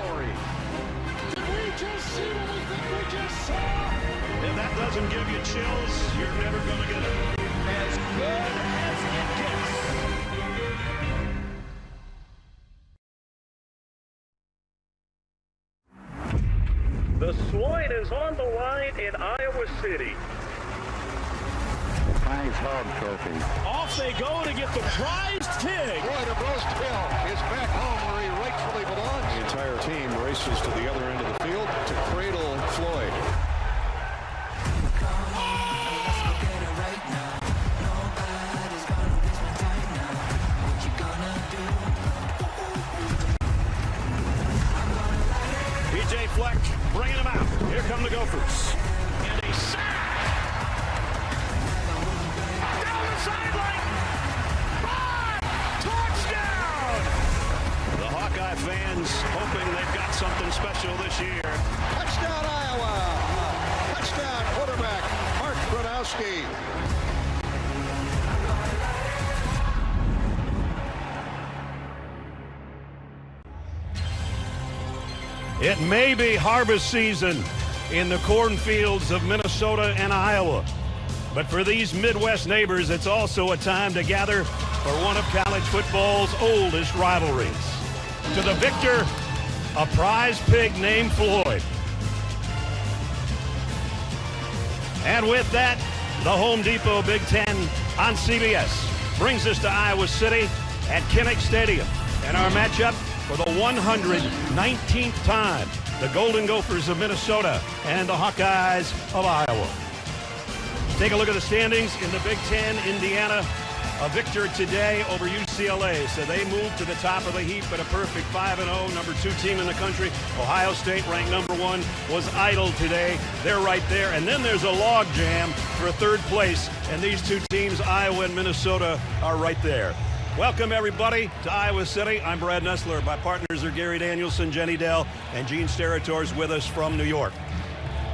story. Did we just see what we think we just saw? If that doesn't give you chills, you're never going to get it. As good as it gets. The Sloyd is on the line in Iowa City. Prize Hog Trophy. Off they go to get the prized pig. Floyd of Roast Hill is back home where he rightfully belongs. The entire team races to the other end of the field to cradle Floyd. PJ Fleck bringing him out. Here come the Gophers. And a sack. Down the sideline. Touchdown! The Hawkeye fans hoping they've got something special this year. Touchdown, Iowa. Touchdown, quarterback Mark Gronowski. It may be harvest season in the cornfields of Minnesota and Iowa. But for these Midwest neighbors, it's also a time to gather for one of college football's oldest rivalries. To the victor, a prize pig named Floyd. And with that, the Home Depot Big Ten on CBS brings us to Iowa City at Kinnick Stadium. And our matchup for the 119th time, the Golden Gophers of Minnesota and the Hawkeyes of Iowa. Take a look at the standings in the Big Ten. Indiana, a victor today over UCLA, so they moved to the top of the heap at a perfect 5-0, number 2 team in the country. Ohio State, ranked number 1, was idle today. They're right there. And then there's a log jam for 3rd place, and these two teams, Iowa and Minnesota, are right there. Welcome, everybody, to Iowa City. I'm Brad Nessler. My partners are Gary Danielson, Jenny Dell, and Gene Steratores with us from New York.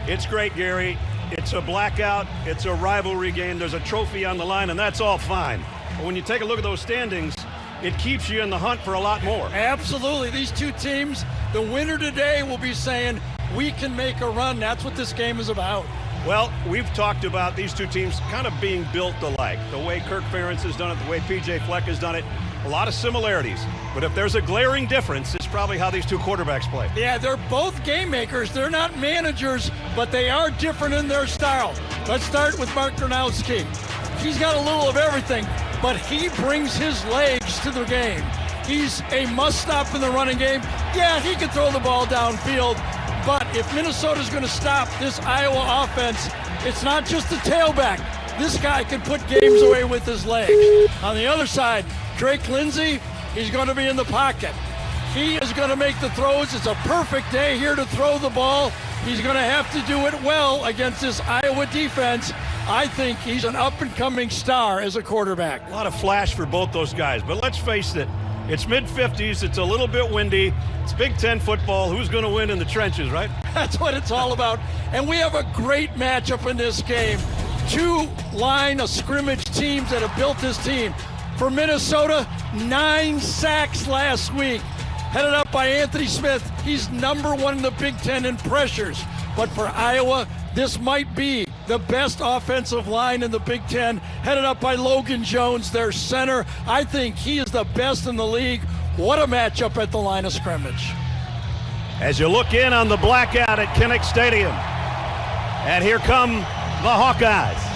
It's great, Gary. It's a blackout. It's a rivalry game. There's a trophy on the line, and that's all fine. But when you take a look at those standings, it keeps you in the hunt for a lot more. Absolutely. These two teams, the winner today will be saying, we can make a run. That's what this game is about. Well, we've talked about these two teams kind of being built alike. The way Kirk Ferentz has done it, the way PJ Fleck has done it, a lot of similarities. But if there's a glaring difference, it's probably how these two quarterbacks play. Yeah, they're both game makers. They're not managers, but they are different in their style. Let's start with Mark Gronowski. He's got a little of everything, but he brings his legs to the game. He's a must-stop in the running game. Yeah, he can throw the ball downfield, but if Minnesota's going to stop this Iowa offense, it's not just the tailback. This guy can put games away with his legs. On the other side, Drake Lindsey, he's going to be in the pocket. He is going to make the throws. It's a perfect day here to throw the ball. He's going to have to do it well against this Iowa defense. I think he's an up-and-coming star as a quarterback. A lot of flash for both those guys, but let's face it, it's mid-50s, it's a little bit windy, it's Big Ten football. Who's going to win in the trenches, right? That's what it's all about. And we have a great matchup in this game. Two line of scrimmage teams that have built this team. For Minnesota, 9 sacks last week. Headed up by Anthony Smith. He's number 1 in the Big Ten in pressures. But for Iowa, this might be the best offensive line in the Big Ten, headed up by Logan Jones, their center. I think he is the best in the league. What a matchup at the line of scrimmage. As you look in on the blackout at Kinnick Stadium, and here come the Hawkeyes.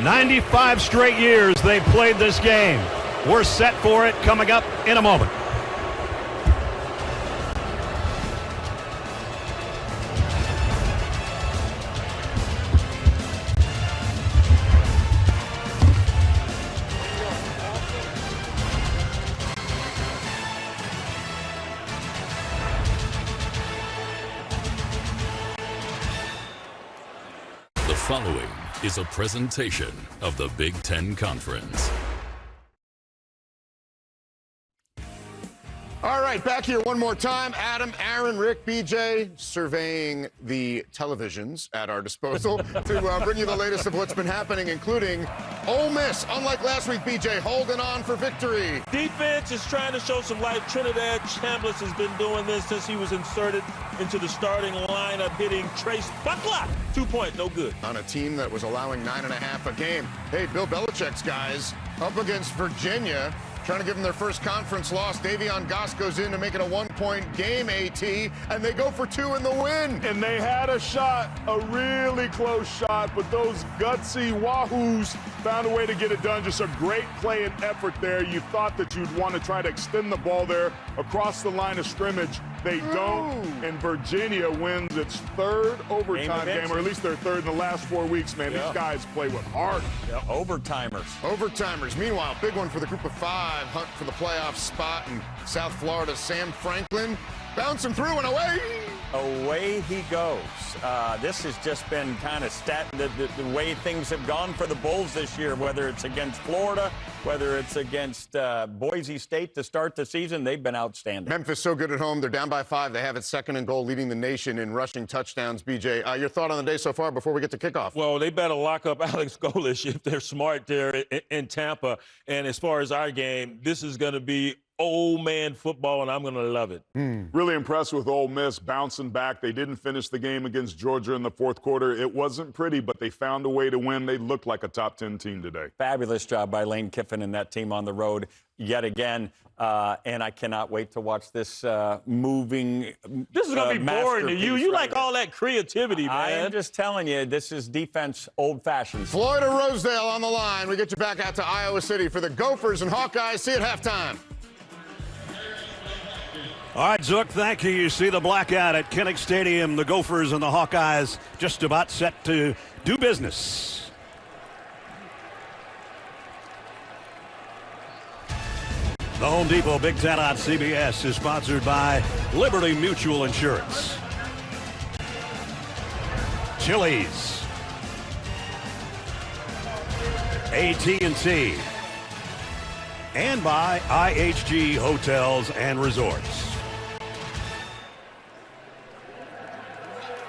"95 straight years they've played this game. We're set for it coming up in a moment." The following is a presentation of the Big Ten Conference. All right, back here one more time. Adam, Aaron, Rick, BJ, surveying the televisions at our disposal to bring you the latest of what's been happening, including Ole Miss. Unlike last week, BJ, holding on for victory. Defense is trying to show some life. Trinidad Chambliss has been doing this since he was inserted into the starting lineup, hitting Trace Buckler. 2 points, no good. On a team that was allowing 9.5 a game. Hey, Bill Belichick's guys up against Virginia, trying to give them their first conference loss. Davion Goss goes in to make it a 1-point game, AT, and they go for 2 in the win. And they had a shot, a really close shot, but those gutsy Wahoos found a way to get it done. Just a great play and effort there. You thought that you'd want to try to extend the ball there across the line of scrimmage. They don't, and Virginia wins its 3rd overtime game, or at least their 3rd in the last 4 weeks, man. These guys play with heart. Yeah, overtimers. Overtimers. Meanwhile, big one for the group of 5, hunt for the playoff spot in South Florida. Sam Franklin bouncing through and away. Away he goes. This has just been kind of the way things have gone for the Bulls this year, whether it's against Florida, whether it's against Boise State to start the season. They've been outstanding. Memphis so good at home. They're down by 5. They have it 2nd and goal, leading the nation in rushing touchdowns. BJ, your thought on the day so far before we get to kickoff? Well, they better lock up Alex Golish if they're smart there in Tampa. And as far as our game, this is going to be old man football, and I'm going to love it. Really impressed with Ole Miss bouncing back. They didn't finish the game against Georgia in the 4th quarter. It wasn't pretty, but they found a way to win. They looked like a top 10 team today. Fabulous job by Lane Kiffin and that team on the road yet again. And I cannot wait to watch this moving. This is going to be boring to you. You like all that creativity, man. I am just telling you, this is defense old-fashioned. Floyd or Rosedale on the line. We get you back out to Iowa City for the Gophers and Hawkeyes. See you at halftime. All right, Zook, thank you. You see the blackout at Kinnick Stadium. The Gophers and the Hawkeyes just about set to do business. The Home Depot Big Ten on CBS is sponsored by Liberty Mutual Insurance, Chili's, AT&T, and by IHG Hotels and Resorts.